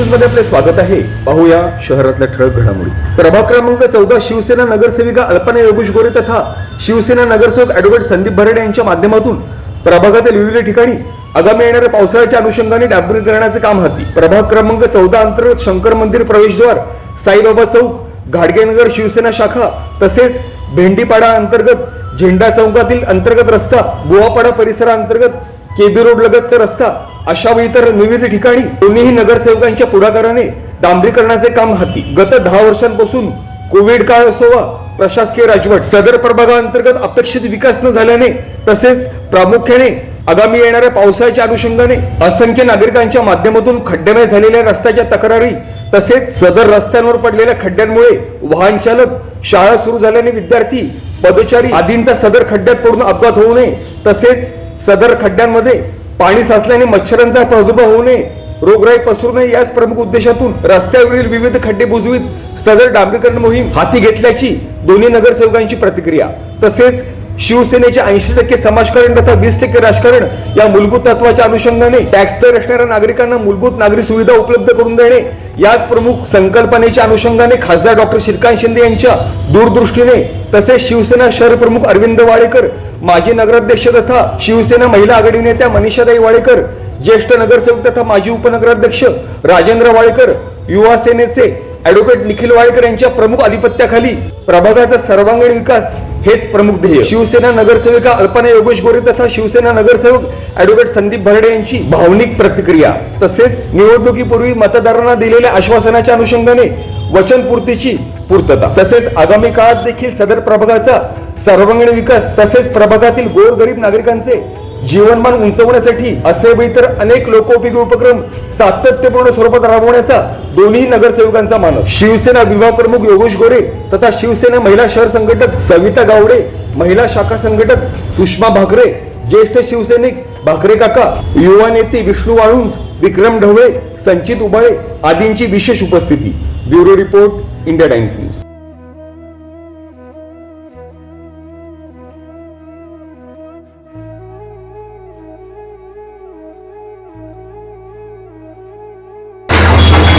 News मध्ये आपले स्वागत आहे। पाहूया शहरातल्या ठळक घडामोडी। प्रभाग क्रमांक 14 शिवसेना नगरसेविका अल्पना योगेश गोरे तथा शिवसेना नगरसेवक ॲडव्होकेट संदीप भरडे यांच्या माध्यमातून प्रभागातील विविध ठिकाणी आगामी येणाऱ्या पावसाळ्याच्या अनुषंगाने डांबरीकरणाचे काम हाती। प्रभाग क्रमांक 14 अंतर्गत शंकर मंदिर प्रवेशद्वार, साईबाबा चौक, घाडगेनगर शिवसेना शाखा तसेच भेंडीपाडा अंतर्गत झेंडा चौकातील अंतर्गत रस्ता, गोवापाडा परिसराअंतर्गत केबी रोड लगतचा रस्ता अशा इतर विविध ठिकाणी दोन्ही नगरसेवकांच्या पुढाकाराने डांबरीकरणाचे काम हाती। गत 10 वर्षांपासून कोविड काळ असो वा प्रशासकीय राजवट, सदर प्रभागाअंतर्गत अपेक्षित विकास न झाल्याने तसेच प्रामुख्याने आगामी येणाऱ्या पावसाळ्याच्या अनुषंगाने असंख्य नागरिकांच्या माध्यमातून खड्डेमय झालेल्या रस्त्याच्या तक्रारी तसेच सदर रस्त्यांवर पडलेल्या खड्ड्यांमुळे वाहन चालक, शाळा सुरू झाल्याने विद्यार्थी, पदचारी आदींचा सदर खड्ड्यात पडून अपघात होऊ नये तसेच सदर खड्ड्यांमध्ये पाणी साचल्याने मच्छरांचा प्रादुर्भाव होऊ नये, रोगराई पसरू नये याच प्रमुख उद्देशातून रस्त्यावरील विविध खड्डे बुजवीत सदर डांबरीकरण मोहीम हाती घेतल्याची दोन्ही नगरसेवकांची प्रतिक्रिया। तसेच शिवसेनेचे 80% समाजकारण तथा 20% राजकारण या मूलभूत तत्वाच्या अनुषंगाने टॅक्सपेयर असणाऱ्या नागरिकांना मूलभूत नागरी सुविधा उपलब्ध करून देणे याच प्रमुख संकल्पनेच्या अनुषंगाने खासदार डॉक्टर श्रीकांत शिंदे यांच्या दूरदृष्टीने तसेच शिवसेना शहर प्रमुख अरविंद वाडेकर, माजी नगराध्यक्ष तथा शिवसेना महिला आघाडी नेत्या मनीषाताई वाडेकर, ज्येष्ठ नगरसेवक तथा माजी उपनगराध्यक्ष राजेंद्र वाडेकर, युवा सेनेचे ॲडव्होकेट निखिल वाडेकर यांच्या प्रमुख अधिपत्याखाली प्रभागाचा सर्वांगीण विकास हेच प्रमुख ध्येय। शिवसेना नगरसेविका अल्पना योगेश गोरे तथा शिवसेना नगरसेवक ॲडव्होकेट संदीप भरडे यांची भावनिक प्रतिक्रिया तसेच निवडणुकीपूर्वी मतदारांना दिलेल्या आश्वासनाच्या अनुषंगाने वचनपूर्तीची पूर्तता तसेच आगामी काळात देखील सदर प्रभागाचा सर्वांगीण विकास तसेच प्रभागातील गोरगरीब नागरिकांचे जीवनमान उंचवण्यासाठी असे इतर अनेक लोकोपयोगी उपक्रम सातत्यपूर्ण स्वरूपात राबवण्याचा दोन्ही नगरसेवकांचा मानस। शिवसेना विभाग प्रमुख योगेश गोरे तथा शिवसेना महिला शहर संघटक सविता गावडे, महिला शाखा संघटक सुषमा भाकरे, ज्येष्ठ शिवसैनिक भाकरे काका, युवा नेते विष्णू वाळुंज, विक्रम ढवळे, संचित उबाळे आदींची विशेष उपस्थिती। Bureau report, India times news.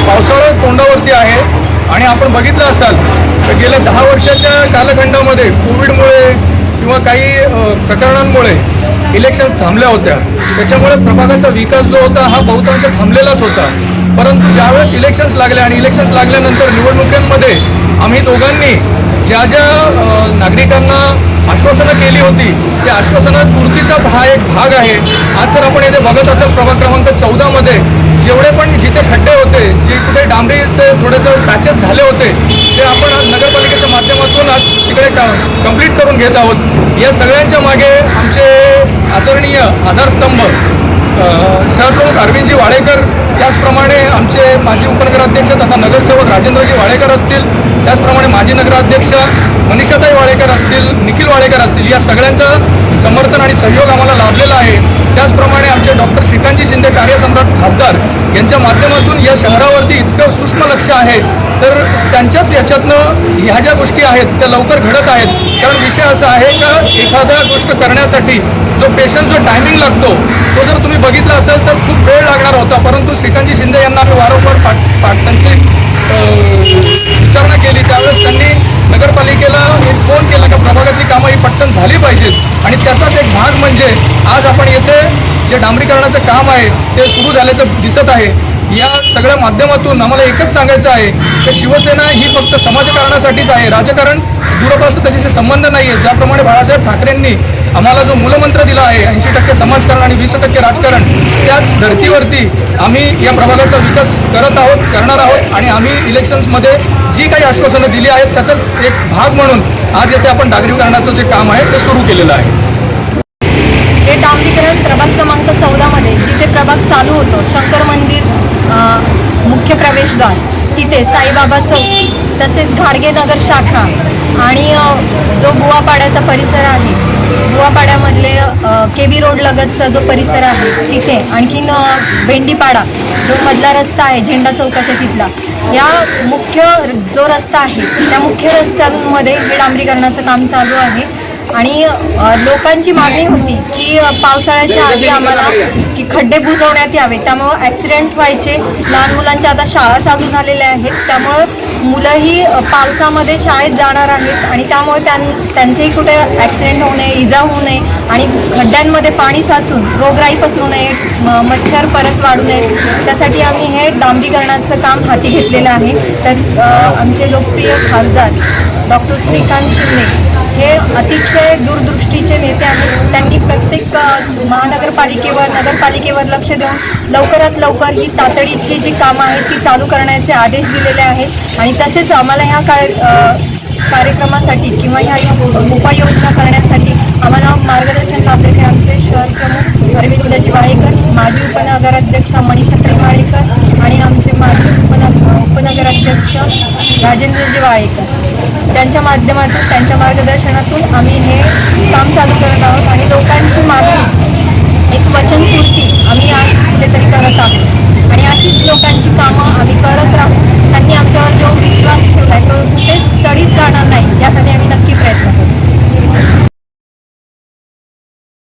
पावसाळा तोंडावरती आहे आणि आपण बघितलं असाल तर गेल्या 10 वर्षाच्या कालखंडामध्ये कोविडमुळे किंवा काही प्रकरणांमुळे इलेक्शन्स थांबल्या होत्या। त्याच्यामुळे प्रभागाचा विकास जो होता हा बहुतांश थांबलेलाच होता। परंतु ज्यावेळेस इलेक्शन्स लागले आणि इलेक्शन्स लागल्यानंतर निवडणुकांमध्ये आम्ही दोघांनी ज्या नागरिकांना आश्वासनं केली होती त्या आश्वासनापूर्तीचाच हा एक भाग आहे। आज जर आपण इथे बघत असाल प्रभाग क्रमांक 14 मध्ये जेवढे पण जिथे खड्डे होते, जे कुठे डांबरीचे थोडेसे पॅचेस झाले होते ते आपण आज नगरपालिकेच्या माध्यमातून आज तिकडे कंप्लीट करून घेत आहोत। या सगळ्यांच्या मागे आमचे आदरणीय आधारस्तंभ शहरप्रमुख अरविंदजी वाडेकर, त्याचप्रमाणे आमचे माजी उपनगराध्यक्ष तथा नगरसेवक राजेंद्रजी वाडेकर असतील, त्याचप्रमाणे माजी नगराध्यक्ष मनीषाताई वाडेकर असतील, निखिल वाडेकर असतील, या सगळ्यांचं समर्थन आणि सहयोग आम्हाला लाभलेला आहे। त्याचप्रमाणे आमचे डॉक्टर श्रीकांतजी शिंदे कार्यसम्राट खासदार यांच्या माध्यमातून या शहरावरती इतकं सूक्ष्म लक्ष आहे, तर त्यांच्याच याच्यातनं ह्या ज्या गोष्टी आहेत त्या लवकर घडत आहेत। कारण विषय असा आहे का एखाद्या गोष्ट करण्यासाठी जो पेशन्स, जो टायमिंग लागतो तो जर तुम्ही बघितला असेल तर खूप वेळ लागणार होता। परंतु श्रीकांतजी शिंदे यांना आम्ही वारंवार त्यांची विचारणा केली, त्यावेळेस त्यांनी नगरपालिकेला एक फोन केला की प्रभागाची कामं ही पटकन झाली पाहिजेत आणि त्याचाच एक भाग म्हणजे आज आपण येथे जे डांबरीकरणाचं काम आहे ते सुरू झाल्याचं दिसत आहे। या सगळ्या माध्यमातून आम्हाला एकच सांगायचं आहे की शिवसेना ही फक्त समाजकारणासाठीच आहे, राजकारण दूरपासून त्याच्याशी संबंध नाही आहे। ज्याप्रमाणे बाळासाहेब ठाकरेंनी आम्हाला जो मूलमंत्र दिला आहे 80% समाजकारण आणि 20% राजकारण, त्याच धर्तीवरती आम्ही या प्रभागाचा विकास करणार आहोत आणि आम्ही इलेक्शन्समध्ये जी काही आश्वासनं दिली आहेत त्याचा एक भाग म्हणून आज येथे आपण डांबरीकरणाचं जे काम आहे ते सुरू केलेलं आहे। हे डांबरीकरण प्रभाग क्रमांक 14 मध्ये जिथे प्रभाग चालू होतो, शंकर मंदिर मुख्य प्रवेशद्वार तिथे, साईबाबा चौक तसेच घाडगेनगर शाखा आणि जो बुवापाड्याचा परिसर आहे, बुवापाड्यामधले केबी रोड लगतचा जो परिसर आहे तिथे, आणखीन भेंडीपाडा जो मधला रस्ता आहे झेंडा चौकाच्या तिथला, या मुख्य जो रस्ता आहे त्या मुख्य रस्त्यांमध्ये हे डांबरीकरणाचं काम चालू आहे। आणि लोकांची मागणी होती की पावसाळ्याच्या आधी आम्हाला की खड्डे बुजवण्यात यावे, त्यामुळं ॲक्सिडेंट व्हायचे. लहान मुलांच्या आता शाळा चालू झालेल्या आहेत, त्यामुळं मुलंही पावसामध्ये शाळेत जाणार आहेत आणि त्यामुळे त्यांचेही कुठे ॲक्सिडेंट होऊ नये, इजा होऊ नये आणि खड्ड्यांमध्ये पाणी साचून रोगराई पसरू नये, मच्छर परत वाढू नये, त्यासाठी आम्ही हे डांबरीकरणाचं काम हाती घेतलेलं आहे. तर आमचे लोकप्रिय खासदार डॉक्टर श्रीकांत शिंदे हे अतिशय दूरदृष्टीचे नेते आहेत. त्यांनी प्रत्येक महानगरपालिकेवर नगरपालिकेवर लक्ष देऊन लवकरात लवकर ही तातडीची जी कामं आहेत ती चालू करण्याचे आदेश दिलेले आहेत आणि तसेच आम्हाला ह्या कार्यक्रमासाठी किंवा ह्या उपाययोजना करण्यासाठी आम्हाला मार्गदर्शन लाभलेले आमचे शहर प्रमुख अरविंद वाळेकर, माजी उपनगराध्यक्ष मनीषा प्रेमाळेकर आणि आमचे माजी उपनगराध्यक्ष राजेंद्र वाळेकर. त्यांच्या माध्यमातून त्यांच्या मार्गदर्शनातून आम्ही हे काम चालू करत आहोत.